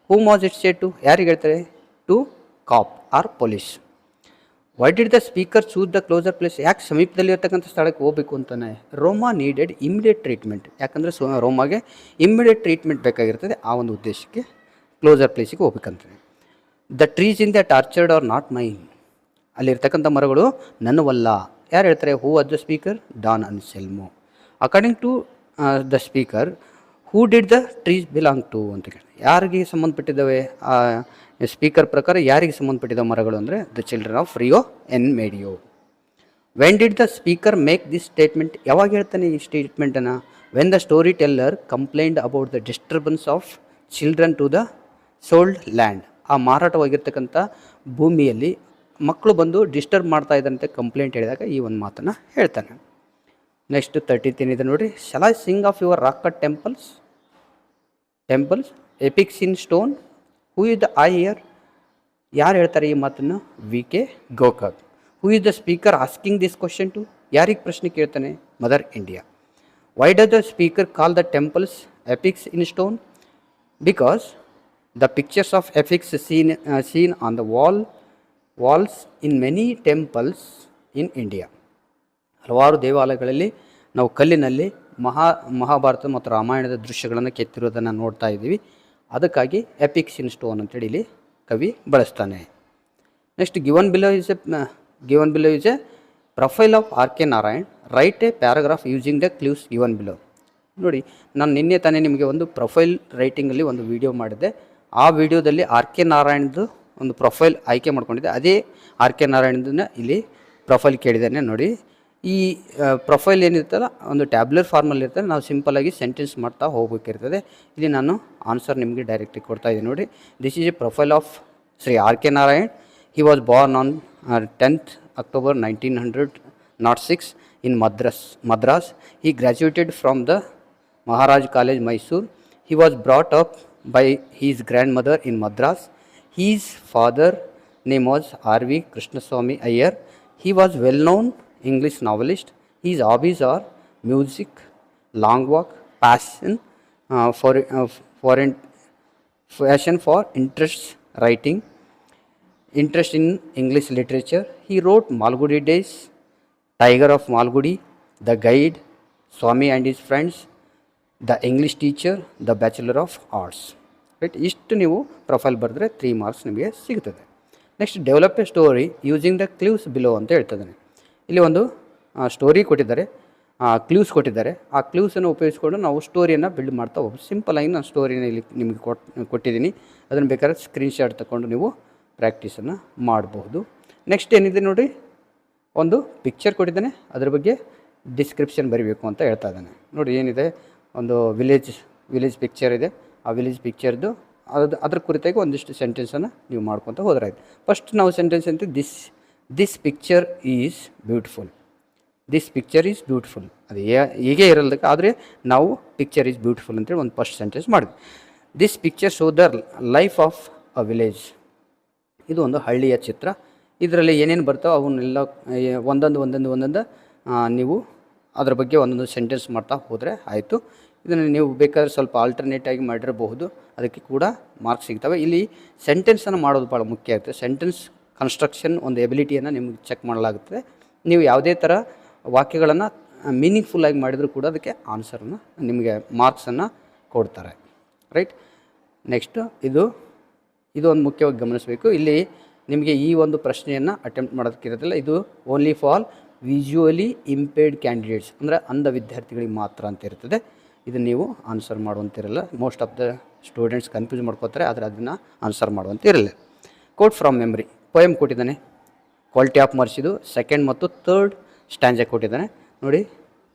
S1: Whom was it said to, ಯಾರಿಗೆ ಹೇಳ್ತಾರೆ? To cop or police. Why did the speaker choose the closer place, ಯಾಕೆ ಸಮೀಪದಲ್ಲಿ ಇರ್ತಕ್ಕಂಥ ಸ್ಥಳಕ್ಕೆ ಹೋಗಬೇಕು ಅಂತಾನೆ? ರೋಮಾ ನೀಡೆಡ್ ಇಮಿಡಿಯೇಟ್ ಟ್ರೀಟ್ಮೆಂಟ್, ಯಾಕಂದರೆ ರೋಮಾಗೆ ಇಮಿಡಿಯೇಟ್ ಟ್ರೀಟ್ಮೆಂಟ್ ಬೇಕಾಗಿರ್ತದೆ. ಆ ಒಂದು ಉದ್ದೇಶಕ್ಕೆ ಕ್ಲೋಸರ್ ಪ್ಲೇಸಿಗೆ ಹೋಗ್ಬೇಕಂತದೆ. The trees in the orchard are not mine, ಅಲ್ಲಿರ್ತಕ್ಕಂಥ ಮರಗಳು ನನ್ನವಲ್ಲ, ಯಾರು ಹೇಳ್ತಾರೆ? Who was the speaker? Don Anselmo. According to the speaker, who did the trees belong to ಅಂತ ಕೇಳಿ, ಯಾರಿಗೆ ಸಂಬಂಧಪಟ್ಟಿದ್ದಾವೆ? ಸ್ಪೀಕರ್ ಪ್ರಕಾರ ಯಾರಿಗೆ ಸಂಬಂಧಪಟ್ಟಿದ್ದಾವೆ ಮರಗಳು ಅಂದರೆ the children of Rio en Medio. When did the speaker make this statement, ಯಾವಾಗ ಹೇಳ್ತಾನೆ ಈ ಸ್ಟೇಟ್ಮೆಂಟನ್ನು? When the story teller complaint about the disturbance of children to the sold land, ಆ ಮಾರಾಟವಾಗಿರ್ತಕ್ಕಂಥ ಭೂಮಿಯಲ್ಲಿ ಮಕ್ಕಳು ಬಂದು ಡಿಸ್ಟರ್ಬ್ ಮಾಡ್ತಾ ಇದ್ದಂತೆ ಕಂಪ್ಲೇಂಟ್ ಹೇಳಿದಾಗ ಈ ಒಂದು ಮಾತನ್ನು ಹೇಳ್ತಾನೆ. ನೆಕ್ಸ್ಟ್ 13 ಏನಿದೆ ನೋಡಿ, shall I sing of your rock cut temples epics in stone, who is the I here, ಯಾರು ಹೇಳ್ತಾರೆ ಈ ಮಾತನ್ನು? V K Gokak. Who is the speaker asking this question to, ಯಾರಿಗೆ ಪ್ರಶ್ನೆ ಕೇಳ್ತಾನೆ? Mother India. Why does the speaker call the temples epics in stone? Because the pictures of epics seen on the walls in many temples in India. ಹಲವಾರು ದೇವಾಲಯಗಳಲ್ಲಿ ನಾವು ಕಲ್ಲಿನಲ್ಲಿ ಮಹಾಭಾರತ ಮತ್ತು ರಾಮಾಯಣದ ದೃಶ್ಯಗಳನ್ನು ಕೆತ್ತಿರೋದನ್ನು ನೋಡ್ತಾ ಇದ್ದೀವಿ. ಅದಕ್ಕಾಗಿ ಎಪಿಕ್ಸ್ ಇನ್ ಸ್ಟೋನ್ ಅಂತೇಳಿ ಇಲ್ಲಿ ಕವಿ ಬಳಸ್ತಾನೆ. Next given below is a profile of R K Narayan, write a paragraph using the clues given below. ನೋಡಿ, ನಾನು ನಿನ್ನೆ ತಾನೇ ನಿಮಗೆ ಒಂದು ಪ್ರೊಫೈಲ್ ರೈಟಿಂಗಲ್ಲಿ ಒಂದು ವಿಡಿಯೋ ಮಾಡಿದ್ದೆ. ಆ ವಿಡಿಯೋದಲ್ಲಿ ಆರ್ ಕೆ ನಾರಾಯಣ್ದು ಒಂದು ಪ್ರೊಫೈಲ್ ಆಯ್ಕೆ ಮಾಡ್ಕೊಂಡಿದ್ದೆ. ಅದೇ ಆರ್ ಕೆ ನಾರಾಯಣದನ್ನ ಇಲ್ಲಿ ಪ್ರೊಫೈಲ್ ಕೇಳಿದ್ದಾನೆ. ನೋಡಿ, ಈ ಪ್ರೊಫೈಲ್ ಏನಿರ್ತಲ್ಲ ಒಂದು ಟ್ಯಾಬ್ಲೆಟ್ ಫಾರ್ಮಲ್ಲಿ ಇರ್ತದೆ. ನಾವು ಸಿಂಪಲಾಗಿ ಸೆಂಟೆನ್ಸ್ ಮಾಡ್ತಾ ಹೋಗಬೇಕಿರ್ತದೆ. ಇಲ್ಲಿ ನಾನು ಆನ್ಸರ್ ನಿಮಗೆ ಡೈರೆಕ್ಟಾಗಿ ಕೊಡ್ತಾ ಇದ್ದೀನಿ. ನೋಡಿ, this is a profile of Shri R K Narayan. He was born on 10th October 1906 in Madras. He graduated from the Maharaj College, Mysore. He was brought up by his grandmother in Madras. His father name was R.V. Krishnaswamy Iyer. He was well-known English novelist. His hobbies are music, long walk, passion for interest writing, interest in English literature. He wrote Malgudi Days, Tiger of Malgudi, The Guide, Swami and His Friends, The English Teacher, The Bachelor of Arts. Right, ಇಷ್ಟು ನೀವು profile ಬರೆದ್ರೆ 3 marks ನಿಮಗೆ ಸಿಗ್ತದೆ. Next develop A story using the clues below ಅಂತ ಹೇಳ್ತಿದ್ದಾನೆ. ಇಲ್ಲಿ ಒಂದು story ಕೊಟ್ಟಿದ್ದಾರೆ. ಕ್ಲೂಸ್ ಕೊಟ್ಟಿದ್ದಾರೆ. ಆ ಕ್ಲೂಸನ್ನು ಉಪಯೋಗಿಸ್ಕೊಂಡು ನಾವು ಸ್ಟೋರಿಯನ್ನು ಬಿಲ್ಡ್ ಮಾಡ್ತಾ ಹೋಗ್ಬೋದು. ಸಿಂಪಲಾಗಿ ನಾನು ಸ್ಟೋರಿನ ಇಲ್ಲಿ ನಿಮಗೆ ಕೊಟ್ಟಿದ್ದೀನಿ. ಅದನ್ನು ಬೇಕಾದ್ರೆ ಸ್ಕ್ರೀನ್ಶಾಟ್ ತಗೊಂಡು ನೀವು ಪ್ರಾಕ್ಟೀಸನ್ನು ಮಾಡಬಹುದು. ನೆಕ್ಸ್ಟ್ ಏನಿದೆ ನೋಡಿ, ಒಂದು ಪಿಕ್ಚರ್ ಕೊಟ್ಟಿದ್ದಾನೆ, ಅದ್ರ ಬಗ್ಗೆ ಡಿಸ್ಕ್ರಿಪ್ಷನ್ ಬರೀಬೇಕು ಅಂತ ಹೇಳ್ತಾ ಇದ್ದಾನೆ. ನೋಡಿ ಏನಿದೆ, ಒಂದು ವಿಲೇಜ್ ಪಿಕ್ಚರ್ ಇದೆ. ಆ ವಿಲೇಜ್ ಪಿಕ್ಚರ್ದು ಅದ್ರ ಕುರಿತಾಗಿ ಒಂದಿಷ್ಟು ಸೆಂಟೆನ್ಸನ್ನು ನೀವು ಮಾಡ್ಕೊತ ಹೋದ್ರೆ ಆಯ್ತು. ಫಸ್ಟ್ ನಾವು ಸೆಂಟೆನ್ಸ್ ಅಂತ this picture is beautiful. This picture is beautiful. ಅದು ಹೀಗೆ ಇರಲ್ದಕ್ಕೆ, ಆದರೆ ನಾವು ಪಿಕ್ಚರ್ ಈಸ್ ಬ್ಯೂಟಿಫುಲ್ ಅಂತೇಳಿ ಒಂದು ಫಸ್ಟ್ ಸೆಂಟೆನ್ಸ್ ಮಾಡಿದ್ವಿ. This picture show the life of a village. ಇದು ಒಂದು ಹಳ್ಳಿಯ ಚಿತ್ರ. ಇದರಲ್ಲಿ ಏನೇನು ಬರ್ತಾವೆ ಅವನ್ನೆಲ್ಲ ಒಂದೊಂದು ನೀವು ಅದರ ಬಗ್ಗೆ ಒಂದೊಂದು ಸೆಂಟೆನ್ಸ್ ಮಾಡ್ತಾ ಹೋದರೆ ಆಯಿತು. ಇದನ್ನು ನೀವು ಬೇಕಾದ್ರೆ ಸ್ವಲ್ಪ ಆಲ್ಟರ್ನೇಟಾಗಿ ಮಾಡಿರಬಹುದು, ಅದಕ್ಕೆ ಕೂಡ ಮಾರ್ಕ್ಸ್ ಸಿಗ್ತವೆ. ಇಲ್ಲಿ ಸೆಂಟೆನ್ಸನ್ನು ಮಾಡೋದು ಭಾಳ ಮುಖ್ಯ ಆಗುತ್ತೆ. ಸೆಂಟೆನ್ಸ್ ಕನ್ಸ್ಟ್ರಕ್ಷನ್ ಒಂದು ಎಬಿಲಿಟಿಯನ್ನು ನಿಮಗೆ ಚೆಕ್ ಮಾಡಲಾಗುತ್ತದೆ. ನೀವು ಯಾವುದೇ ಥರ ವಾಕ್ಯಗಳನ್ನು ಮೀನಿಂಗ್ಫುಲ್ಲಾಗಿ ಮಾಡಿದರೂ ಕೂಡ ಅದಕ್ಕೆ ಆನ್ಸರನ್ನು ನಿಮಗೆ ಮಾರ್ಕ್ಸನ್ನು ಕೊಡ್ತಾರೆ. ರೈಟ್. ನೆಕ್ಸ್ಟು ಇದು ಒಂದು ಮುಖ್ಯವಾಗಿ ಗಮನಿಸಬೇಕು. ಇಲ್ಲಿ ನಿಮಗೆ ಈ ಒಂದು ಪ್ರಶ್ನೆಯನ್ನು ಅಟೆಂಪ್ಟ್ ಮಾಡೋದಕ್ಕಿರೋದಿಲ್ಲ. ಇದು only for visually impaired candidates, ಅಂದರೆ ಅಂಧ ವಿದ್ಯಾರ್ಥಿಗಳಿಗೆ ಮಾತ್ರ ಅಂತ ಇರ್ತದೆ. ಇದನ್ನು ನೀವು ಆನ್ಸರ್ ಮಾಡುವಂತಿರಲ್ಲ. Most of the students confuse ಮಾಡ್ಕೋತಾರೆ, ಆದರೆ ಅದನ್ನು ಆನ್ಸರ್ ಮಾಡುವಂತ ಇರಲ್ಲ. ಕೋಟ್ ಫ್ರಮ್ ಮೆಮ್ರಿ ಪೊಯಮ್ ಕೊಟ್ಟಿದ್ದಾನೆ. ಕ್ವಾಲಿಟಿ ಆಫ್ ಮರ್ಸಿದು ಸೆಕೆಂಡ್ ಮತ್ತು ಥರ್ಡ್ ಸ್ಟ್ಯಾಂಜಾ ಕೊಟ್ಟಿದ್ದಾನೆ. ನೋಡಿ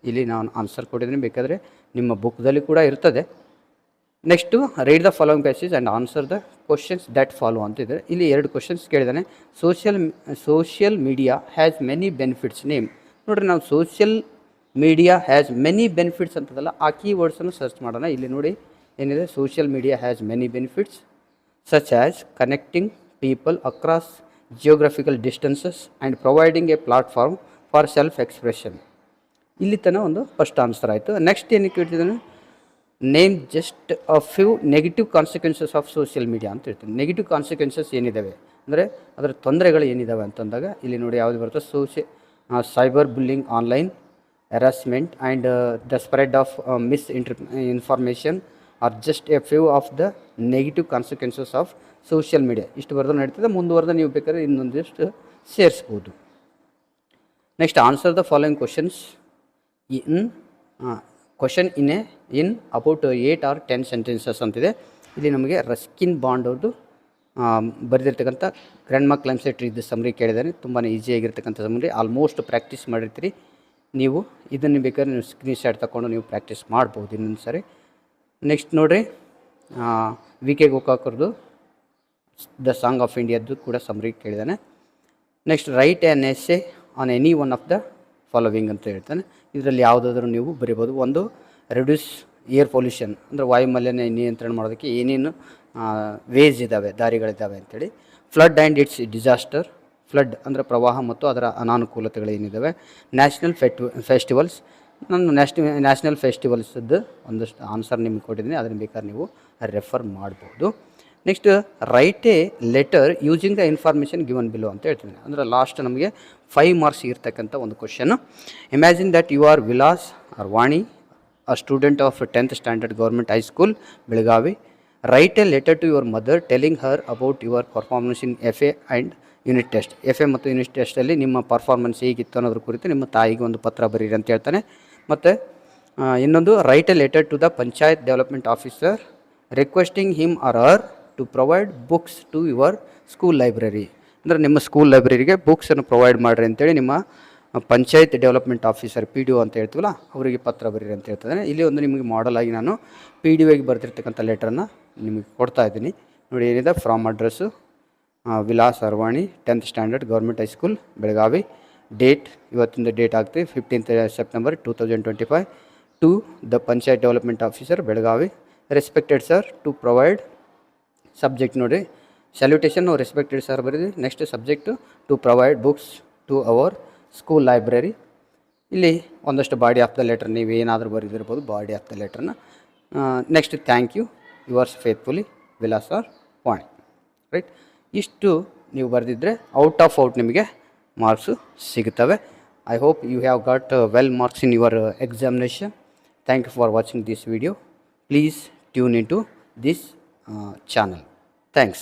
S1: ಇಲ್ಲಿ ನಾನು ಆನ್ಸರ್ ಕೊಟ್ಟಿದ್ದೀನಿ, ಬೇಕಾದರೆ ನಿಮ್ಮ ಬುಕ್ದಲ್ಲಿ ಕೂಡ ಇರ್ತದೆ. Next write the following passage and answer the questions that follow ಅಂತಿದೆ. ಇಲ್ಲಿ 2 ಕ್ವಶನ್ಸ್ ಕೇಳಿದ್ದಾನೆ. Social media has many benefits name. ನೋಡಿರಿ, ನಾವು social media has many benefits ಅಂತದಲ್ಲ, ಆ ಕೀವರ್ಡ್ಸನ್ನು ಸರ್ಚ್ ಮಾಡೋಣ. ಇಲ್ಲಿ ನೋಡಿ ಏನಿದೆ, social media has many benefits such as connecting people across geographical distances and providing a platform for self expression. ಇಲ್ಲಿ ತನಕ ಒಂದು ಫಸ್ಟ್ ಆನ್ಸರ್ ಆಯಿತು. ನೆಕ್ಸ್ಟ್ ಏನಕ್ಕೆ ಹೇಳ್ತಿದ್ದಾನೆ, name just a few negative consequences of social media ಅಂತ ಹೇಳ್ತೀನಿ. Negative consequences ಏನಿದ್ದಾವೆ ಅಂದರೆ ಅದರ ತೊಂದರೆಗಳು ಏನಿದ್ದಾವೆ ಅಂತಂದಾಗ ಇಲ್ಲಿ ನೋಡಿ ಯಾವುದು ಬರುತ್ತೆ, cyber bullying, online harassment and the spread of misinformation are just a few of the negative consequences of social media. ಇಷ್ಟು ಬರೆದು ನಡೀತದೆ. ಮುಂದುವರೆದ ನೀವು ಬೇಕಾದ್ರೆ ಇನ್ನೊಂದಿಷ್ಟು ಸೇರಿಸ್ಬೋದು. Next answer the following questions in about 8 or 10 sentences ಅಂತಿದೆ. ಇಲ್ಲಿ ನಮಗೆ ರಸ್ಕಿನ್ ಬಾಂಡ್ ಅವ್ರದ್ದು ಬರೆದಿರ್ತಕ್ಕಂಥ grandma climbs a tree ಇದು ಸಮ್ರಿ ಕೇಳಿದ್ದಾರೆ. ತುಂಬಾ ಈಸಿಯಾಗಿರ್ತಕ್ಕಂಥ ಸಮ್ರಿ, ಆಲ್ಮೋಸ್ಟ್ ಪ್ರಾಕ್ಟೀಸ್ ಮಾಡಿರ್ತೀರಿ ನೀವು. ಇದನ್ನು ಬೇಕಾದ್ರೆ ನೀವು ಸ್ಕ್ರೀನ್ಶಾಟ್ ತಗೊಂಡು ನೀವು ಪ್ರಾಕ್ಟೀಸ್ ಮಾಡ್ಬೋದು ಇನ್ನೊಂದು ಸರಿ. ನೆಕ್ಸ್ಟ್ ನೋಡಿರಿ, ವಿ ಕೆ ಗೋಕಾಕರ್ದು ದ ಸಾಂಗ್ ಆಫ್ ಇಂಡಿಯಾದ್ದು ಕೂಡ ಸಮ್ರಿ ಕೇಳಿದ್ದಾನೆ. Next write an essay on any one of the following ಅಂತ ಹೇಳ್ತಾನೆ. ಇದರಲ್ಲಿ ಯಾವುದಾದ್ರೂ ನೀವು ಬರೀಬೋದು. ಒಂದು, ರೆಡ್ಯೂಸ್ ಏರ್ ಪೊಲ್ಯೂಷನ್, ಅಂದರೆ ವಾಯುಮಾಲಿನ್ಯ ನಿಯಂತ್ರಣ ಮಾಡೋದಕ್ಕೆ ಏನೇನು ವೇಸ್ ಇದ್ದಾವೆ, ದಾರಿಗಳಿದ್ದಾವೆ ಅಂಥೇಳಿ. Flood and its disaster, flood ಅಂದರೆ ಪ್ರವಾಹ ಮತ್ತು ಅದರ ಅನಾನುಕೂಲತೆಗಳೇನಿದ್ದಾವೆ. ನ್ಯಾಷನಲ್ ಫೆಸ್ಟಿವಲ್ಸ್, ನಾನು ನ್ಯಾಷನಲ್ ಫೆಸ್ಟಿವಲ್ಸದ್ದು ಒಂದಷ್ಟು ಆನ್ಸರ್ ನಿಮಗೆ ಕೊಟ್ಟಿದ್ದೀನಿ, ಅದನ್ನು ಬೇಕಾದ್ರೆ ನೀವು ರೆಫರ್ ಮಾಡ್ಬೋದು. Next write a letter using the information given below ಅಂತ ಹೇಳ್ತೀನಿ. ಅಂದರೆ ಲಾಸ್ಟ್ ನಮಗೆ 5 ಮಾರ್ಕ್ಸ್ ಇರ್ತಕ್ಕಂಥ ಒಂದು ಕ್ವಶನ್ನು. Imagine that you are Vilas R Vani, a student of 10th standard government high school Belagavi. Write a letter to your mother telling Har about your performance in FA and unit test. FA ಮತ್ತು unit ಟೆಸ್ಟಲ್ಲಿ ನಿಮ್ಮ performance ಹೇಗಿತ್ತು ಅನ್ನೋದ್ರ ಕುರಿತು ನಿಮ್ಮ ತಾಯಿಗೆ ಒಂದು ಪತ್ರ ಬರೀರಿ ಅಂತ ಹೇಳ್ತಾನೆ. ಮತ್ತು ಇನ್ನೊಂದು, write a letter to the panchayat development officer requesting him or her to provide books to your school library. ಅಂದರೆ ನಿಮ್ಮ ಸ್ಕೂಲ್ ಲೈಬ್ರರಿಗೆ ಬುಕ್ಸನ್ನು ಪ್ರೊವೈಡ್ ಮಾಡಿರಿ ಅಂತೇಳಿ ನಿಮ್ಮ ಪಂಚಾಯತ್ ಡೆವಲಪ್ಮೆಂಟ್ ಆಫೀಸರ್ PDO ಅಂತ ಹೇಳ್ತೀವಲ್ಲ ಅವರಿಗೆ ಪತ್ರ ಬರೀರಿ ಅಂತ ಹೇಳ್ತಿದ್ದಾನೆ. ಇಲ್ಲಿ ಒಂದು ನಿಮಗೆ ಮಾಡಲ್ ಆಗಿ ನಾನು PDOಗೆ ಬರೆದಿರ್ತಕ್ಕಂಥ ಲೆಟ್ರನ್ನು ನಿಮಗೆ ಕೊಡ್ತಾ ಇದ್ದೀನಿ. ನೋಡಿ ಏನಿದೆ, from address Vilas Arwani 10th standard government high school Belagavi. Date ಇವತ್ತಿಂದ ಡೇಟ್ ಆಗ್ತದೆ 15th September 2025 to the panchayat development officer Belagavi. Respected sir to provide, subject ನೋಡಿ ಸ್ಯಾಲ್ಯುಟೇಷನ್ ರೆಸ್ಪೆಕ್ಟೆಡ್ ಸರ್ ಬರೀರಿ. Next subject to provide books to our school library. ಇಲ್ಲಿ ಒಂದಷ್ಟು body of the letter ನೀವು ಏನಾದರೂ ಬರೆದಿರ್ಬೋದು body of the ಲೆಟ್ರನ್ನ. Next thank you yours faithfully Vilas R Vani. Right, ಇಷ್ಟು ನೀವು ಬರೆದಿದ್ದರೆ ಔಟ್ ಆಫ್ ಔಟ್ ನಿಮಗೆ ಮಾರ್ಕ್ಸು ಸಿಗುತ್ತವೆ. I hope you have got well marks in your examination. Thank you for watching this video. Please tune in to this channel. Thanks.